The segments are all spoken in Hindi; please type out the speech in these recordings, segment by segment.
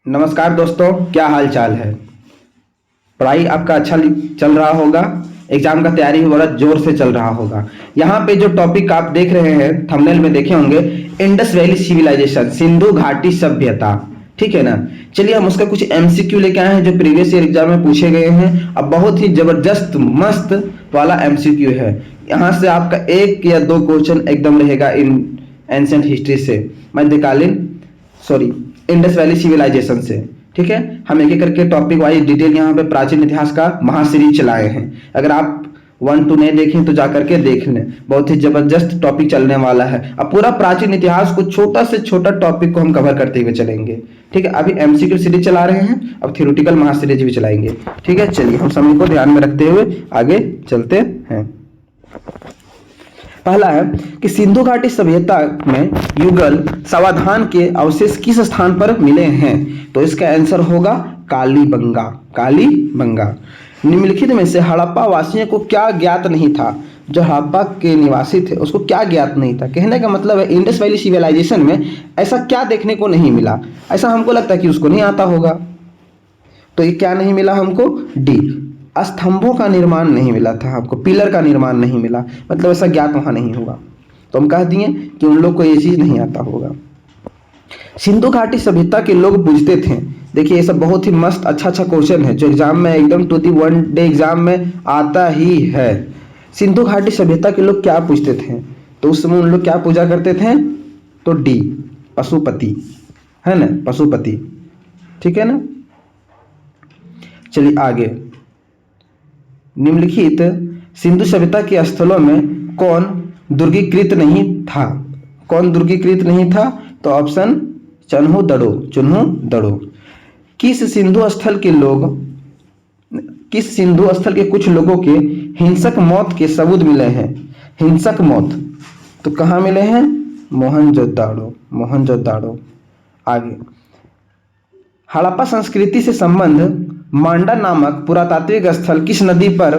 नमस्कार दोस्तों, क्या हाल चाल है। पढ़ाई आपका अच्छा चल रहा होगा। एग्जाम का तैयारी बड़ा जोर से चल रहा होगा। यहाँ पे जो टॉपिक आप देख रहे हैं थंबनेल में देखे होंगे, इंडस वैली सिविलाइजेशन, सिंधु घाटी सभ्यता। ठीक है ना। चलिए हम उसका कुछ एमसीक्यू लेके आए हैं जो प्रीवियस ईयर एग्जाम में पूछे गए हैं। अब बहुत ही जबरदस्त मस्त वाला एमसीक्यू है। यहाँ से आपका एक या दो क्वेश्चन एकदम रहेगा इन एंशिएंट हिस्ट्री से, मध्यकालीन सॉरी इंडस वैली सिविलाइजेशन से। ठीक है, हम एक एक करके टॉपिक वाइज डिटेल यहाँ पे प्राचीन इतिहास का महासीरीज चलाए हैं। अगर आप 1 to नहीं देखें तो जाकर के देख लें, बहुत ही जबरदस्त टॉपिक चलने वाला है। अब पूरा प्राचीन इतिहास को छोटा से छोटा टॉपिक को हम कवर करते हुए चलेंगे। ठीक है, अभी एमसीक्यू सीरीज चला रहे हैं, अब थ्योरेटिकल महासीरीज भी चलाएंगे। ठीक है, चलिए हम समय को ध्यान में रखते हुए आगे चलते हैं। पहला है कि सिंधु घाटी सभ्यता में युगल समाधान के अवशेष किस स्थान पर मिले हैं। तो इसका आंसर होगा कालीबंगा। कालीबंगा। निम्नलिखित में से हड़प्पा वासियों को क्या ज्ञात नहीं था। जो हड़प्पा के निवासी थे उसको क्या ज्ञात नहीं था, कहने का मतलब है इंडस वैली सिविलाइजेशन में ऐसा क्या देखने को नहीं मिला। ऐसा हमको लगता है कि उसको नहीं आता होगा, तो ये क्या नहीं मिला हमको, डी, स्तंभों का निर्माण नहीं मिला था हमको, पिलर का निर्माण नहीं मिला, मतलब ऐसा ज्ञात वहां नहीं होगा। तो हम कह दिए कि उन लोग को ये चीज नहीं आता होगा। सिंधु घाटी सभ्यता के लोग पूछते थे, देखिए ये सब बहुत ही मस्त अच्छा क्वेश्चन है जो एग्जाम में एकदम to the one day exam में आता ही है। सिंधु घाटी सभ्यता के लोग क्या पूछते थे, तो उस समय उन लोग क्या पूजा करते थे, तो डी, पशुपति, है ना, पशुपति। ठीक है ना। चलिए आगे, निम्नलिखित सिंधु सभ्यता के स्थलों में कौन दुर्गीकृत नहीं था। कौन दुर्गीकृत नहीं था, तो ऑप्शन चन्हु दड़ो, चुन्हु दड़ो। किस सिंधु स्थल के कुछ लोगों के हिंसक मौत के सबूत मिले हैं। हिंसक मौत तो कहाँ मिले हैं, मोहनजोदाड़ो, मोहनजोदाड़ो। आगे, हड़प्पा संस्कृति से संबंध मांडा नामक पुरातात्विक स्थल किस नदी पर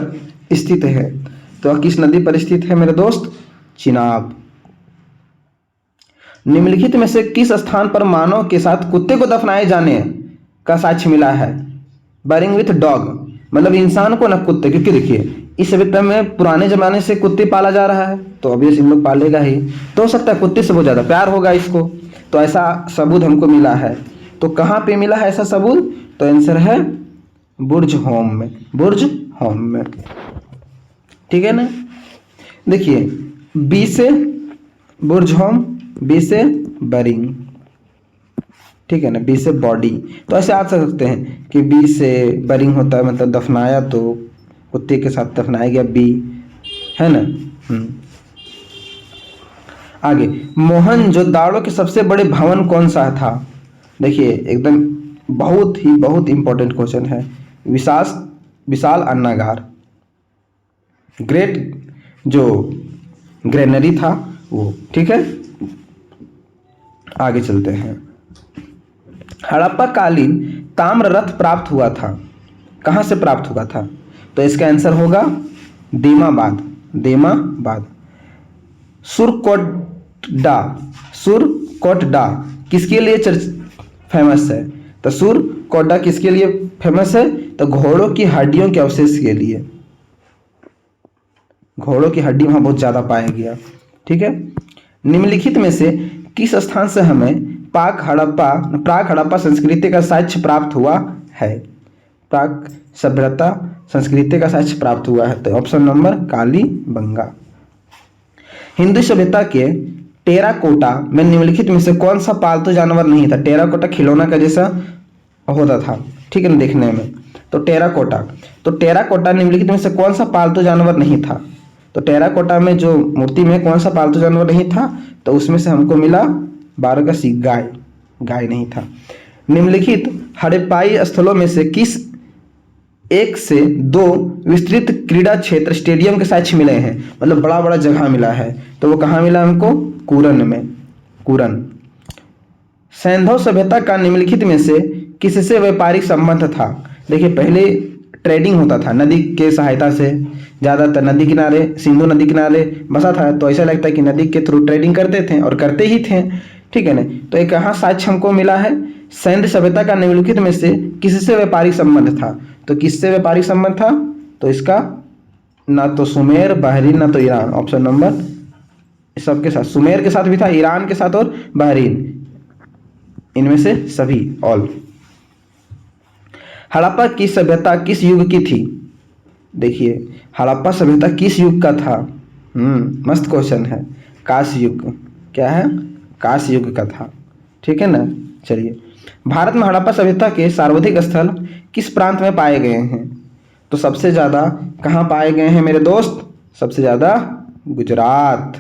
स्थित है। तो किस नदी पर स्थित है मेरे दोस्त, चिनाब। निम्नलिखित में से किस स्थान पर मानव के साथ कुत्ते को दफनाए जाने का साक्ष्य मिला है। बरिंग विथ डॉग, मतलब इंसान को ना कुत्ते, क्योंकि देखिए इस सभ्यता में पुराने जमाने से कुत्ते पाला जा रहा है, तो अभी इन लोग पालेगा ही, तो हो सकता है कुत्ते से बहुत ज्यादा प्यार होगा इसको। तो ऐसा सबूत हमको मिला है। तो कहाँ पे मिला है ऐसा सबूत, तो आंसर है बुर्ज होम में, बुर्ज होम में। ठीक है ना। देखिए बी से बुर्ज होम, बी से बरिंग, ठीक है ना, बी से बॉडी। तो ऐसे आ सकते हैं कि बी से बरिंग होता है, मतलब दफनाया, तो कुत्ते के साथ दफनाया गया बी, है ना। आगे, मोहनजोदाड़ो के सबसे बड़े भवन कौन सा था। देखिए एकदम बहुत इंपॉर्टेंट क्वेश्चन है। विशाल अन्नागार, ग्रेट जो ग्रेनरी था वो। ठीक है, आगे चलते हैं। हड़प्पा कालीन ताम्र रथ प्राप्त हुआ था, कहां से प्राप्त हुआ था, तो इसका आंसर होगा देमाबाद, देमाबाद। सुरकोटडा किसके लिए फेमस है, तो सुरकोटडा किसके लिए फेमस है, तो घोड़ों की हड्डियों के अवशेष के लिए। घोड़ों की हड्डी वहां बहुत ज्यादा पाया गया। ठीक है। निम्नलिखित में से किस स्थान से हमें प्राक हड़प्पा संस्कृति का साक्ष्य प्राप्त हुआ है। प्राक सभ्यता संस्कृति का साक्ष्य प्राप्त हुआ है, तो ऑप्शन नंबर कालीबंगा। हिंदू सभ्यता के टेराकोटा में निम्नलिखित में से कौन सा पालतू जानवर नहीं था। टेराकोटा खिलौना का जैसा होता था, ठीक है ना, देखने में। तो टेराकोटा निम्नलिखित में से कौन सा पालतू जानवर नहीं था। तो टेराकोटा में जो मूर्ति में कौन सा पालतू जानवर नहीं था, तो उसमें से हमको मिला बारहगसी, गाय, गाय नहीं था। निम्नलिखित हड़प्पाई स्थलों में से किस एक से दो विस्तृत क्रीड़ा क्षेत्र स्टेडियम के साक्ष्य मिले हैं, मतलब बड़ा बड़ा जगह मिला है, तो वो कहाँ मिला हमको, कुरन में, कुरन। सैंधव सभ्यता का निम्नलिखित में से किससे व्यापारिक संबंध था। देखिए पहले ट्रेडिंग होता था नदी के सहायता से, ज्यादातर नदी किनारे, सिंधु नदी किनारे बसा था, तो ऐसा लगता है कि नदी के थ्रू ट्रेडिंग करते थे और करते ही थे। ठीक है ना। तो एक कहाँ साक्ष्य हमको मिला है, सिंधु सभ्यता का निम्नलिखित में से किससे व्यापारिक संबंध था? तो किससे व्यापारिक संबंध था? तो इसका ना तो सुमेर, बहरीन, ना तो ईरान। ऑप्शन नंबर सबके साथ, सुमेर के साथ भी था, ईरान के साथ और बहरीन, इनमें से सभी ऑल। हड़प्पा की सभ्यता किस युग की थी? देखिए हड़प्पा सभ्यता किस युग का था? मस्त क्वेश्चन है। कांस्य युग। क्या है? कांस्य युग का था। ठीक है ना। चलिए, भारत में हड़प्पा सभ्यता के सर्वाधिक स्थल किस प्रांत में पाए गए हैं? तो सबसे ज्यादा कहाँ पाए गए हैं मेरे दोस्त? सबसे ज्यादा गुजरात।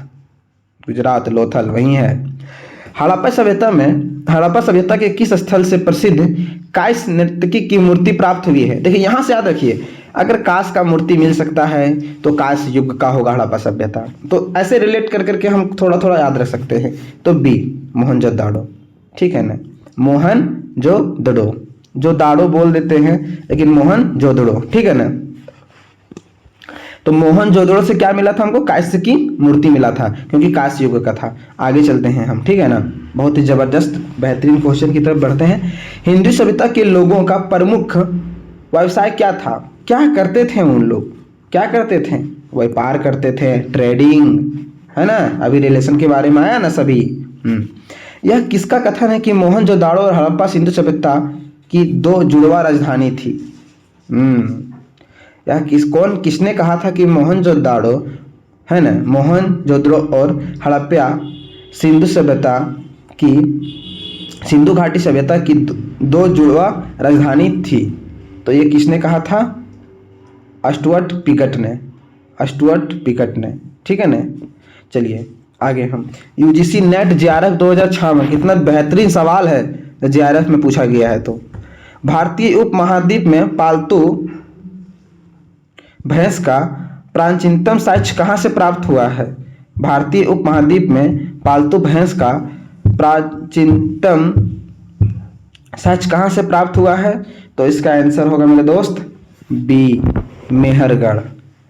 गुजरात, लोथल वहीं है। हड़प्पा सभ्यता के किस स्थल से प्रसिद्ध कांस्य नर्तकी की मूर्ति प्राप्त हुई है? देखिए यहाँ से याद रखिए, अगर कांस्य का मूर्ति मिल सकता है तो कांस्य युग का होगा हड़प्पा सभ्यता। तो ऐसे रिलेट कर करके हम थोड़ा थोड़ा याद रख सकते हैं। तो बी, मोहनजोदाड़ो। ठीक है ना, मोहनजोदड़ो, जो दाड़ो बोल देते हैं लेकिन मोहनजोदड़ो। ठीक है ना। तो मोहनजोदड़ो से क्या मिला था हमको? कांस्य की मूर्ति मिला था, क्योंकि कांस्य युग का था। आगे चलते हैं हम। ठीक है ना। बहुत ही जबरदस्त बेहतरीन क्वेश्चन की तरफ बढ़ते हैं। हिंदू सभ्यता के लोगों का प्रमुख व्यवसाय क्या था? क्या करते थे उन लोग? क्या करते थे? व्यापार करते थे, ट्रेडिंग, है ना। अभी रिलेशन के बारे में आया ना सभी। यह किसका कथन है कि मोहनजोदाड़ो और हड़प्पा सिंधु सभ्यता की दो जुड़वा राजधानी थी? यह किसने कहा था कि मोहनजोदाड़ो, है ना, मोहनजोदड़ो और हड़प्पा सिंधु सभ्यता की, सिंधु घाटी सभ्यता की दो जुड़वा राजधानी थी? तो ये किसने कहा था? स्टुअर्ट पिकट ने। स्टुअर्ट पिकट ने। ठीक है ना। चलिए आगे हम यूजीसी नेट जेआरएफ 2006 में, कितना बेहतरीन सवाल है, जेआरएफ में पूछा गया है। तो भारतीय उपमहाद्वीप में पालतू भैंस का प्राचीनतम साक्ष्य कहाँ से प्राप्त हुआ है? भारतीय उपमहाद्वीप में पालतू भैंस का प्राचीनतम साक्ष्य कहाँ से प्राप्त हुआ है? तो इसका आंसर होगा मेरे दोस्त बी, मेहरगढ़।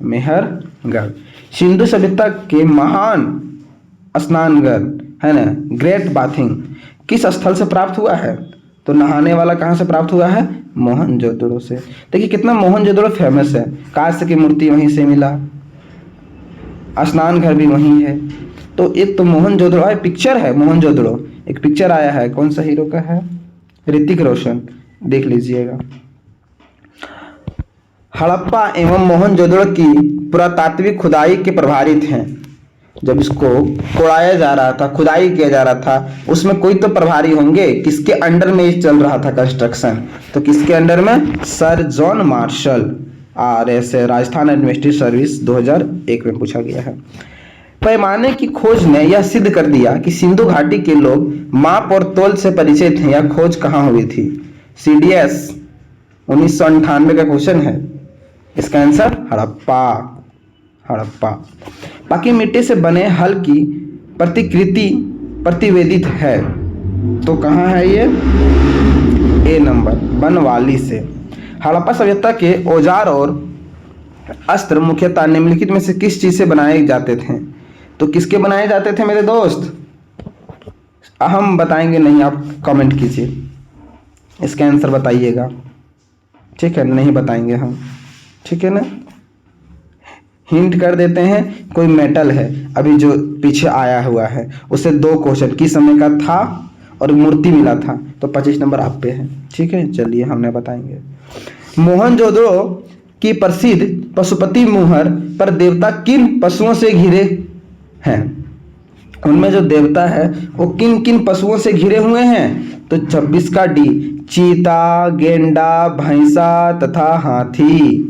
मेहरगढ़। सिंधु सभ्यता के महान स्नानघर, है ना, ग्रेट बाथिंग, किस स्थल से प्राप्त हुआ है? तो नहाने वाला कहाँ से प्राप्त हुआ है? मोहनजोदड़ो से। देखिए कितना मोहनजोदड़ो फेमस है, कांस्य की मूर्ति वहीं से मिला, स्नान घर भी वहीं है। तो एक तो मोहनजोदड़ो है, पिक्चर है मोहनजोदड़ो, एक पिक्चर आया है, कौन सा हीरो का है? ऋतिक रोशन, देख लीजिएगा। हड़प्पा एवं मोहनजोदड़ो की पुरातात्विक खुदाई के प्रभारी थे। जब इसको कोड़ाया जा रहा था, खुदाई किया जा रहा था, उसमें कोई तो प्रभारी होंगे। किसके अंडर में चल रहा था कंस्ट्रक्शन? तो किसके अंडर में? Sir John Marshall. RS Rajasthan administrative service 2001 में पूछा गया है। पैमाने की खोज ने यह सिद्ध कर दिया कि सिंधु घाटी के लोग माप और तोल से परिचित थे। यह खोज कहाँ हुई थी? CDS 1998 का क्वेश्चन है। इसका आंसर हड़प्पा। हड़प्पा। बाकी मिट्टी से बने हल की प्रतिकृति प्रतिवेदित है, तो कहाँ है ये? A नंबर, बनवाली से। हड़प्पा सभ्यता के औजार और अस्त्र मुख्यतः निम्नलिखित में से किस चीज से बनाए जाते थे? तो किसके बनाए जाते थे मेरे दोस्त? हम बताएंगे नहीं, आप कमेंट कीजिए, इसका आंसर बताइएगा। ठीक है, नहीं बताएंगे हम। ठीक है ना। हिंट कर देते हैं, कोई मेटल है अभी जो पीछे आया हुआ है, उससे 2 क्वेश्चन किस समय का था और मूर्ति मिला था, तो 25 नंबर आप पे है। ठीक है, चलिए हमने बताएंगे। मोहनजोदड़ो की प्रसिद्ध पशुपति मुहर पर देवता किन पशुओं से घिरे हैं? उनमें जो देवता है वो किन किन पशुओं से घिरे हुए हैं? तो 26 का डी, चीता, गेंडा, भैंसा तथा हाथी।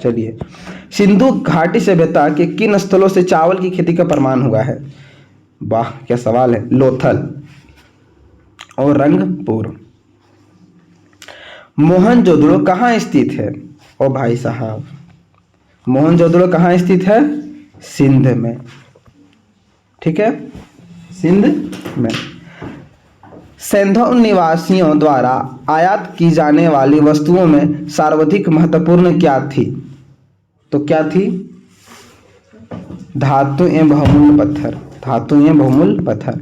चलिए, सिंधु घाटी सभ्यता के किन स्थलों से चावल की खेती का प्रमाण हुआ है? वाह क्या सवाल है। लोथल और रंगपुर। मोहनजोदड़ो कहाँ स्थित है? ओ भाई साहब, मोहनजोदड़ो कहाँ स्थित है? सिंध में। ठीक है, सिंध में। सिंधु निवासियों द्वारा आयात की जाने वाली वस्तुओं में सर्वाधिक महत्वपूर्ण क्या थी? तो क्या थी? धातु एवं बहुमूल्य पत्थर। धातु एवं बहुमूल्य पत्थर।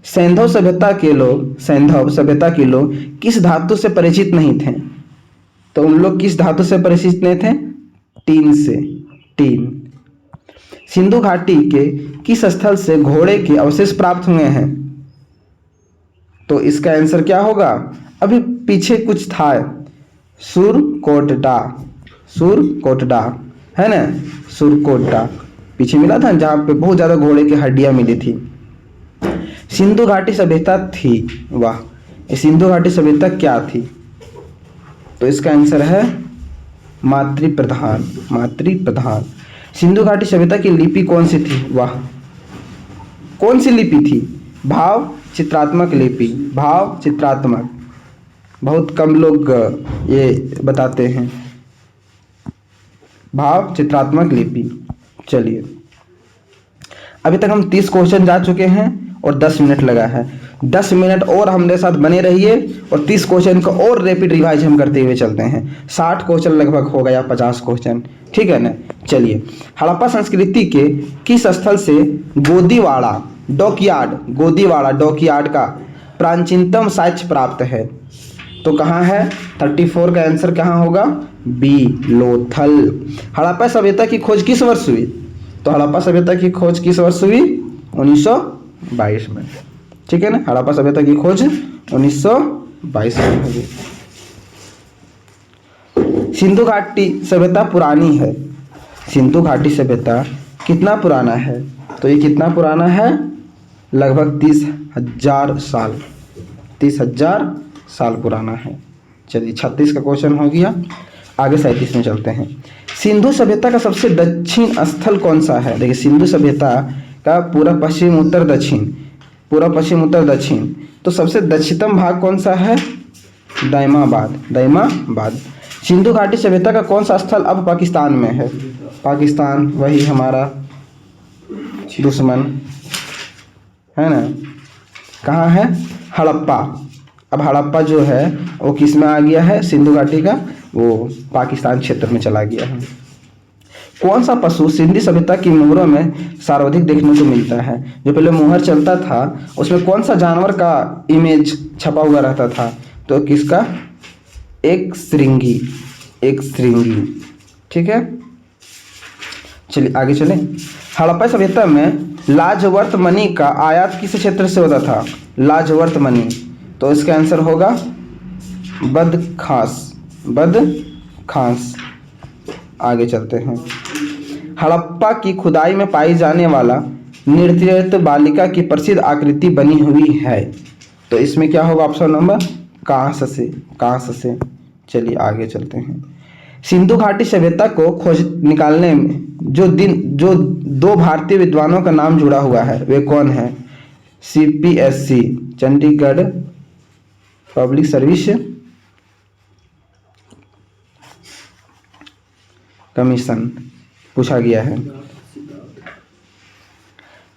सैंधव सभ्यता के लोग किस धातु से परिचित नहीं थे? तो उन लोग किस धातु से परिचित नहीं थे? टीन से, टीन। सिंधु घाटी के किस स्थल से घोड़े के अवशेष प्राप्त हुए हैं? तो इसका आंसर क्या होगा? अभी पीछे कुछ था, सुरकोटडा, सुरकोटडा है ना, सुरकोटडा पीछे मिला था जहाँ पे बहुत ज्यादा घोड़े की हड्डियां मिली थी। सिंधु घाटी सभ्यता थी, वाह, ये सिंधु घाटी सभ्यता क्या थी? तो इसका आंसर है मातृप्रधान, मातृप्रधान। सिंधु घाटी सभ्यता की लिपि कौन सी थी? वाह, कौन सी लिपि थी? भाव चित्रात्मक लिपि, भाव चित्रात्मक। बहुत कम लोग ये बताते हैं, भाव चित्रात्मक लिपि। चलिए, अभी तक हम 30 क्वेश्चन जा चुके हैं और 10 मिनट लगा है। 10 मिनट और हमारे साथ बने रहिए और 30 क्वेश्चन का और रैपिड रिवाइज हम करते हुए चलते हैं। 60 क्वेश्चन लगभग हो गया, 50 क्वेश्चन, ठीक है ना। चलिए, हड़प्पा संस्कृति के किस स्थल से गोदीवाड़ा डॉकयार्ड, गोदीवाड़ा डॉकयार्ड का प्राचीनतम साक्ष्य प्राप्त है? तो कहाँ है? 34 का आंसर कहाँ होगा? बी, लोथल। हड़प्पा सभ्यता की खोज किस वर्ष हुई? तो हड़प्पा सभ्यता की खोज किस वर्ष हुई? 1922 में, ठीक है ना। हड़प्पा सभ्यता की खोज 1922 में हुई। सिंधु घाटी सभ्यता पुरानी है, सिंधु घाटी सभ्यता कितना पुराना है? तो ये कितना पुराना है? लगभग 30,000 साल, 30,000 साल पुराना है। चलिए, 36 का क्वेश्चन हो गया, आगे 37 में चलते हैं। सिंधु सभ्यता का सबसे दक्षिण स्थल कौन सा है? देखिए, सिंधु सभ्यता का पूरा पश्चिम उत्तर दक्षिण, पूरा पश्चिम उत्तर दक्षिण, तो सबसे दक्षिणतम भाग कौन सा है? दाइमाबाद, दाइमाबाद। सिंधु घाटी सभ्यता का कौन सा स्थल अब पाकिस्तान में है? पाकिस्तान, वही हमारा दुश्मन है ना। कहाँ है? हड़प्पा। अब हड़प्पा जो है वो किस में आ गया है? सिंधु घाटी का वो पाकिस्तान क्षेत्र में चला गया है। कौन सा पशु सिंधु सभ्यता की मोहरों में सर्वाधिक देखने को मिलता है? जो पहले मोहर चलता था उसमें कौन सा जानवर का इमेज छपा हुआ रहता था? तो किसका? एक श्रृंगी, एक श्रृंगी, ठीक है। चलिए आगे चलें। हड़प्पा सभ्यता में लाजवर्त मणि का आयात किस क्षेत्र से होता था? लाजवर्त मणि, तो इसका आंसर होगा बदखास, बदखास। आगे चलते हैं। हड़प्पा की खुदाई में पाई जाने वाला नृत्य बालिका की प्रसिद्ध आकृति बनी हुई है, तो इसमें क्या होगा? ऑप्शन नंबर कांस से, कांस से। चलिए आगे चलते हैं। सिंधु घाटी सभ्यता को खोज निकालने में जो 2 भारतीय विद्वानों का नाम जुड़ा हुआ है वे कौन है? CPSC, Chandigarh public service commission पूछा गया है।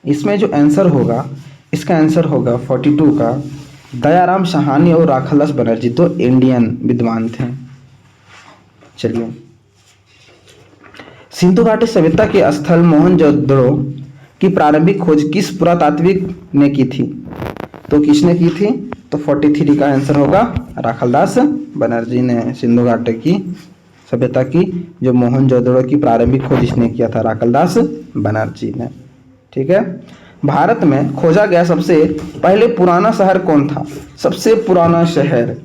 इसमें जो आंसर होगा, इसका आंसर होगा 42 का दयाराम साहनी और राखालदास बनर्जी, तो इंडियन विद्वान थे। चलिए, सिंधु घाटी सभ्यता के स्थल मोहनजोदड़ो की प्रारंभिक खोज किस पुरातात्विक ने की थी? तो किसने की थी? तो 43 का आंसर होगा राखालदास बनर्जी ने सिंधु घाटी की सभ्यता की जो मोहनजोदड़ो की प्रारंभिक खोज इसने किया था, राखालदास बनर्जी ने, ठीक है। भारत में खोजा गया सबसे पहले पुराना शहर कौन था? सबसे पुराना शहर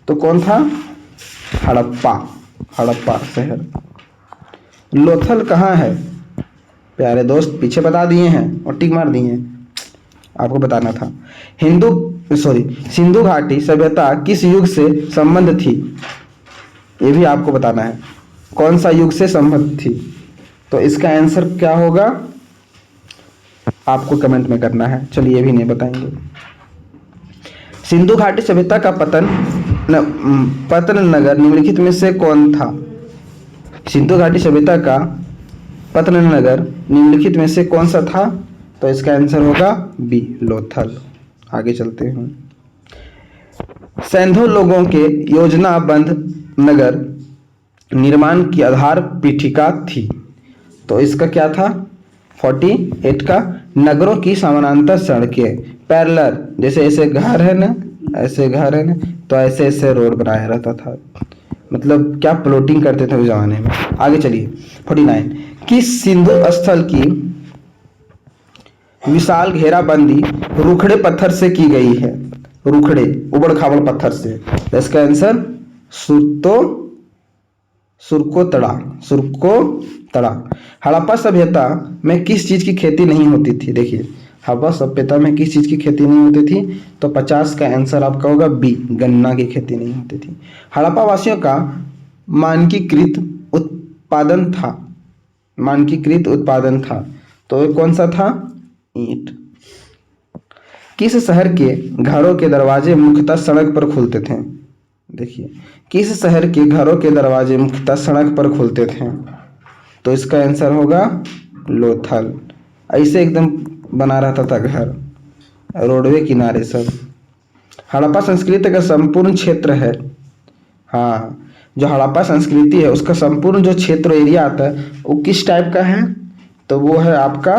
तो कौन था? हड़प्पा, हड़प्पा शहर। लोथल कहाँ है? प्यारे दोस्त पीछे बता दिए हैं और टिक मार दिए हैं, आपको बताना था। सिंधु घाटी सभ्यता किस युग से संबंध थी? ये भी आपको बताना है, कौन सा युग से संबंध थी? तो इसका आंसर क्या होगा आपको कमेंट में करना है। चलिए ये भी नहीं बताएंगे। सिंधु घाटी सभ्यता का पतन नगर निम्नलिखित में से कौन था? सिंधु घाटी सभ्यता का पतन नगर निम्नलिखित में से कौन सा था? तो इसका आंसर होगा बी, लोथल। आगे चलते हैं। सैंधव लोगों के योजनाबद्ध नगर निर्माण की आधार पीठिका थी, तो इसका क्या था? 48 का नगरों की समानांतर सड़कें, पैरेलल, जैसे ऐसे घर है ना, ऐसे घर है ना, तो ऐसे ऐसे रोड बनाया रहता था। मतलब क्या प्लॉटिंग करते थे उस जमाने में। आगे चलिए 49, किस सिंधु स्थल की विशाल घेराबंदी रूखड़े पत्थर से की गई है? रूखड़े उबड़ खाबड़ पत्थर से। तो इसका आंसर सुरकोतड़ा। हड़प्पा सभ्यता में किस चीज की खेती नहीं होती थी? देखिए, हड़प्पा सभ्यता में किस चीज की खेती नहीं होती थी? तो 50 का आंसर आपका होगा बी, गन्ना की खेती नहीं होती थी। हड़प्पा वासियों का मानकीकृत उत्पादन था, तो ये कौन सा था? ईंट। किस शहर के घरों के दरवाजे मुख्यतः सड़क पर खुलते थे? देखिए, किस शहर के घरों के दरवाजे मुख्यतः सड़क पर खुलते थे? तो इसका आंसर होगा लोथल। ऐसे एकदम बना रहता था घर, रोडवे किनारे सब। हड़प्पा संस्कृति का संपूर्ण क्षेत्र है, हाँ, जो हड़प्पा संस्कृति है उसका संपूर्ण जो क्षेत्र एरिया आता है वो किस टाइप का है? तो वो है आपका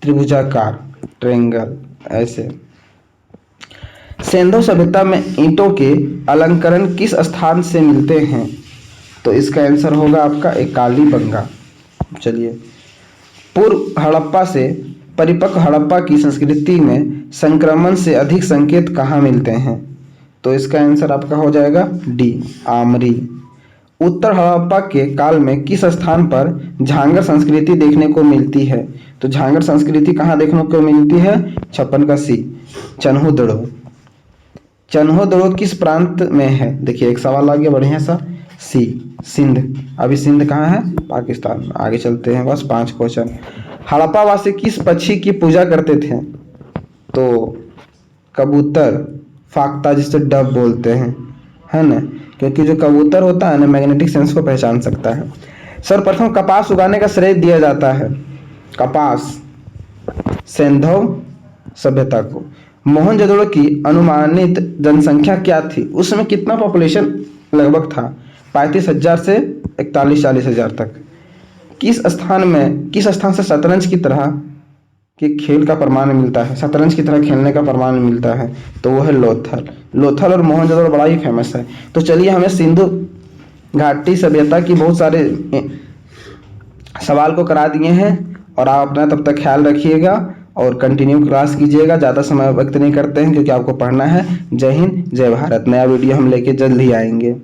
त्रिभुजाकार, ट्रायंगल ऐसे। सिंधु सभ्यता में ईंटों के अलंकरण किस स्थान से मिलते हैं? तो इसका आंसर होगा आपका कालीबंगा। चलिए, पूर्व हड़प्पा से परिपक्व हड़प्पा की संस्कृति में संक्रमण से अधिक संकेत कहाँ मिलते हैं? तो इसका आंसर आपका हो जाएगा डी, आमरी। उत्तर हड़प्पा के काल में किस स्थान पर झांगर संस्कृति देखने को मिलती है? तो झांगर संस्कृति कहाँ देखने को मिलती है? 56 का सी, चन्होदड़ो किस प्रांत में है? देखिए, एक सवाल आ गया बढ़िया सा, सी, सिंध। अभी सिंध कहाँ है? पाकिस्तान में। आगे चलते हैं, बस 5 क्वेश्चन। हड़प्पा वासी किस पक्षी की पूजा करते थे? तो कबूतर, फाख्ता जिसे डब बोलते हैं, है ना, क्योंकि जो कबूतर होता है ना मैग्नेटिक सेंस को पहचान सकता है। सर्वप्रथम कपास उगाने का श्रेय दिया जाता है, कपास, सिंधु सभ्यता को। मोहनजोदड़ो की अनुमानित जनसंख्या क्या थी? उस समय कितना पॉपुलेशन लगभग था? 35,000 से 41-40,000 तक। किस स्थान से शतरंज की तरह के खेल का प्रमाण मिलता है, शतरंज की तरह खेलने का प्रमाण मिलता है? तो वो है लोथल और मोहनजोदड़ो बड़ा ही फेमस है। तो चलिए, हमें सिंधु घाटी सभ्यता की बहुत सारे सवाल को करा दिए हैं, और आप अपना तब तक ख्याल रखिएगा और कंटिन्यू क्लास कीजिएगा। ज़्यादा समय व्यक्त नहीं करते हैं क्योंकि आपको पढ़ना है। जय हिंद, जय भारत। नया वीडियो हम लेके जल्द ही आएंगे।